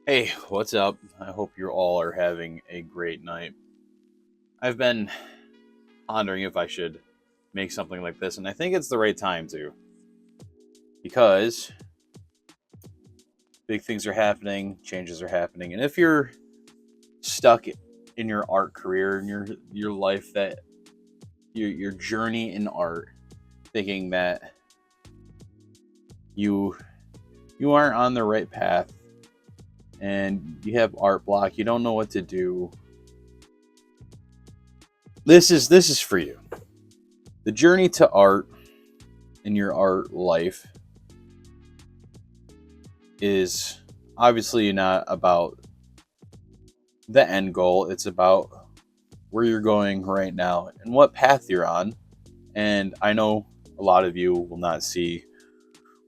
Hey, what's up? I hope you all are having a great night. I've been pondering if I should make something like this, and I think it's the right time to, because big things are happening, changes are happening, and if you're stuck in your art career and your life, that your journey in art, thinking that you you aren't on the right path and you have art block, you don't know what to do. This is for you. The journey to art in your art life is obviously not about the end goal. It's about where you're going right now and what path you're on. And I know a lot of you will not see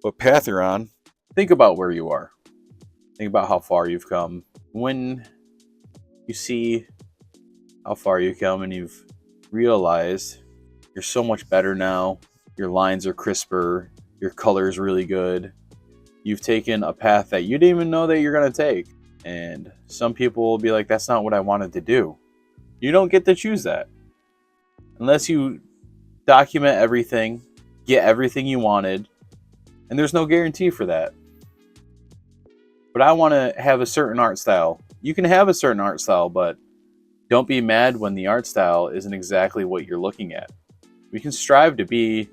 what path you're on. Think about where you are. Think about how far you've come. When you see how far you've come and you've realized you're so much better now, your lines are crisper, your color's really good. You've taken a path that you didn't even know that you're going to take. And some people will be like, that's not what I wanted to do. You don't get to choose that. Unless you document everything, get everything you wanted, and there's no guarantee for that. But I want to have a certain art style. You can have a certain art style, but don't be mad when the art style isn't exactly what you're looking at. We can strive to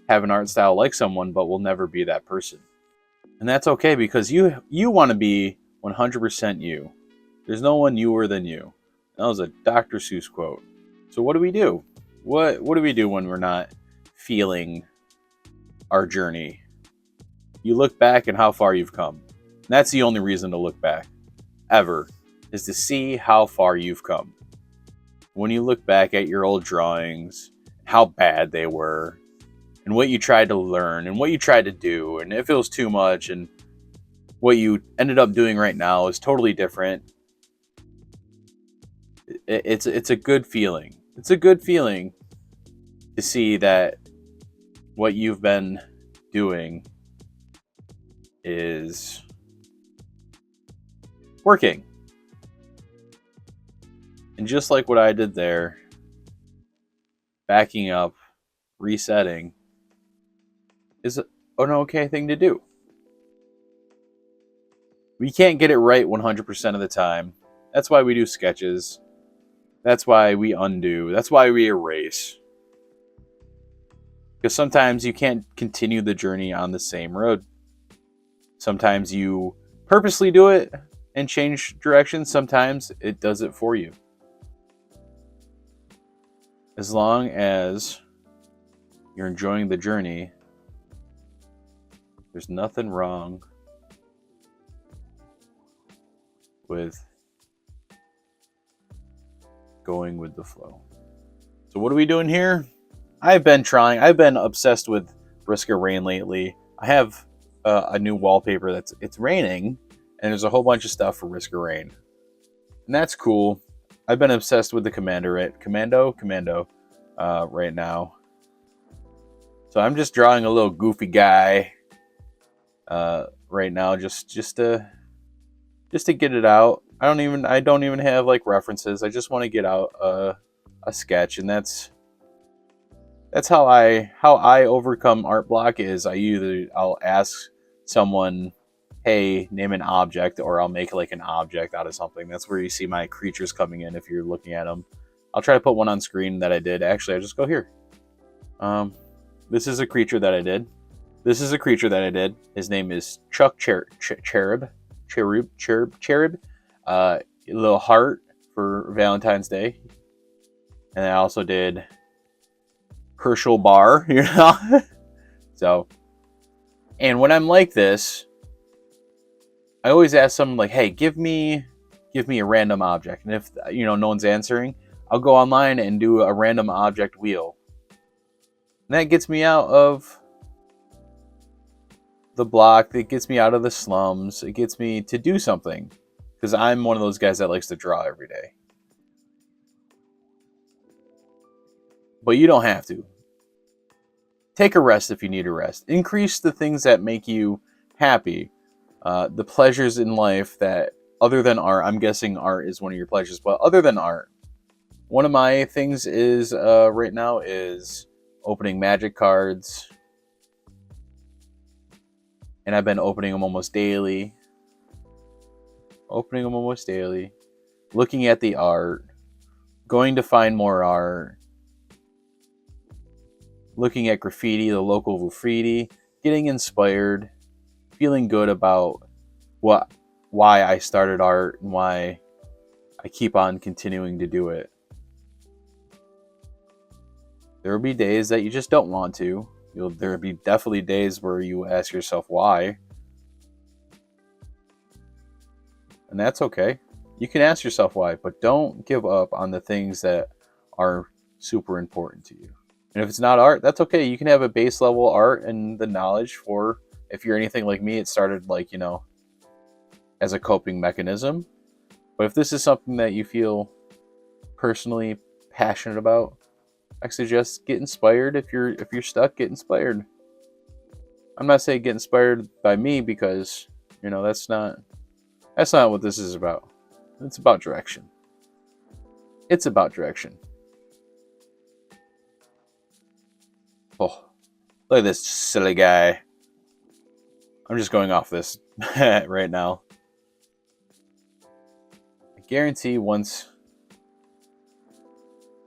have an art style like someone, but we'll never be that person. And that's okay, because you want to be 100% you. There's no one newer than you. That was a Dr. Seuss quote. So what do we do? What do we do when we're not feeling our journey? You look back and how far you've come. And that's the only reason to look back, ever, is to see how far you've come. When you look back at your old drawings, how bad they were, and what you tried to learn, and what you tried to do, and if it was too much, and what you ended up doing right now is totally different. It's a good feeling. It's a good feeling to see that what you've been doing is working. And just like what I did there, backing up, resetting is an okay thing to do. We can't get it right 100% of the time. That's why we do sketches. That's why we undo. That's why we erase. Because sometimes you can't continue the journey on the same road. Sometimes you purposely do it and change direction. Sometimes it does it for you. As long as you're enjoying the journey, there's nothing wrong with going with the flow. So what are we doing here? I've been obsessed with Risk of Rain lately. I have a new wallpaper it's raining, and there's a whole bunch of stuff for Risk of Rain. And that's cool. I've been obsessed with the Commando right now. So I'm just drawing a little goofy guy right now, just to get it out. I don't even have like references. I just want to get out a sketch, and that's how I overcome art block. Is I'll ask someone, hey, name an object, or I'll make like an object out of something. That's where you see my creatures coming in if you're looking at them. I'll try to put one on screen that I did. Actually, I just go here. This is a creature that I did. His name is Chuck Cherub. A little heart for Valentine's Day. And I also did Herschel Bar, So, and when I'm like this, I always ask someone like, hey, give me a random object. And if, no one's answering, I'll go online and do a random object wheel. And that gets me out of the block. It gets me out of the slums. It gets me to do something. Because I'm one of those guys that likes to draw every day. But you don't have to. Take a rest if you need a rest. Increase the things that make you happy. The pleasures in life that Other than art, I'm guessing art is one of your pleasures, but other than art, one of my things is right now is opening magic cards, and I've been opening them almost daily. Looking at the art, going to find more art, looking at graffiti, the local graffiti, getting inspired, feeling good about why I started art and why I keep on continuing to do it. There will be days that you just don't want to. There will be definitely days where you ask yourself why. And that's okay. You can ask yourself why, but don't give up on the things that are super important to you. And if it's not art, that's okay. You can have a base level art and the knowledge for, if you're anything like me, it started like, as a coping mechanism. But if this is something that you feel personally passionate about, I suggest get inspired. If you're stuck, get inspired. I'm not saying get inspired by me because, that's not what this is about. It's about direction. Oh, look at this silly guy. I'm just going off this right now. I guarantee once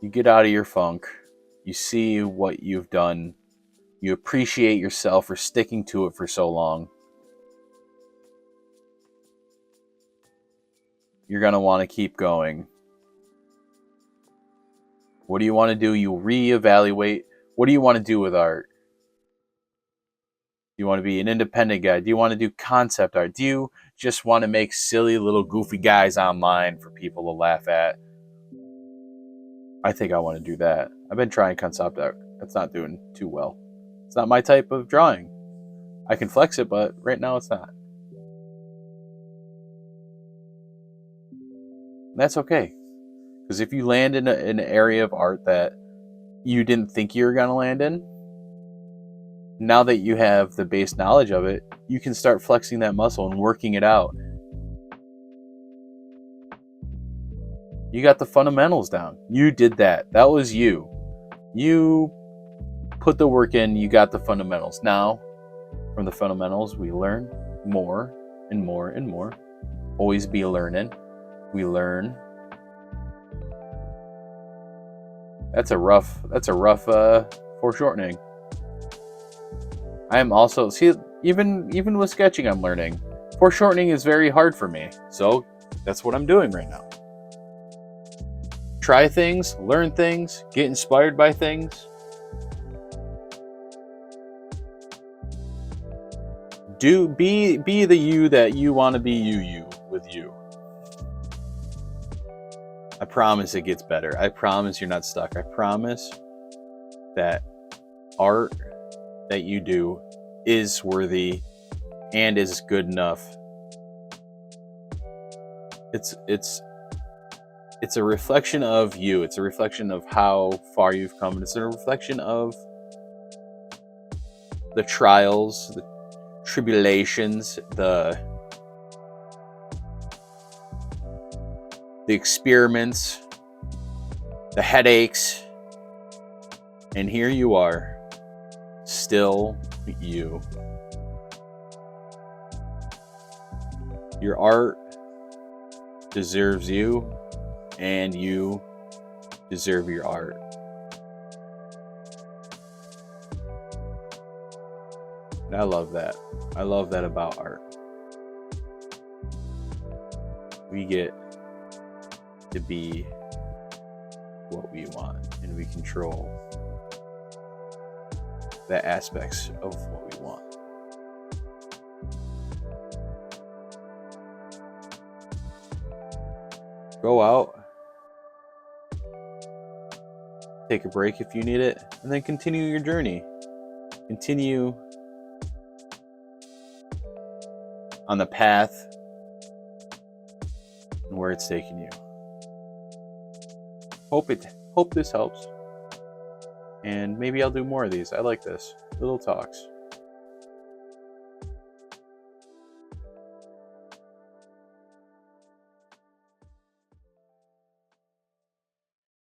you get out of your funk, you see what you've done, you appreciate yourself for sticking to it for so long, you're going to want to keep going. What do you want to do? You reevaluate. What do you want to do with art? Do you want to be an independent guy? Do you want to do concept art? Do you just want to make silly little goofy guys online for people to laugh at? I think I want to do that. I've been trying concept art. It's not doing too well. It's not my type of drawing. I can flex it, but right now it's not. That's okay. Because if you land in an area of art that you didn't think you were going to land in, now that you have the base knowledge of it, you can start flexing that muscle and working it out. You got the fundamentals down. You did that. That was you. You put the work in. You got the fundamentals. Now, from the fundamentals, we learn more and more and more. Always be learning. We learn. That's a rough foreshortening. I am also, even with sketching, I'm learning. Foreshortening is very hard for me. So that's what I'm doing right now. Try things, learn things, get inspired by things. Be the you that you want to be you with you. I promise it gets better. I promise you're not stuck. I promise that art that you do is worthy and is good enough. It's a reflection of you. It's a reflection of how far you've come. It's a reflection of the trials, the tribulations, the experiments, the headaches. And here you are, still you. Your art deserves you, and you deserve your art. And I love that. I love that about art. We get to be what we want, and we control the aspects of what we want. Go out, take a break if you need it, and then continue your journey. Continue on the path and where it's taking you. Hope this helps. And maybe I'll do more of these. I like this. Little talks.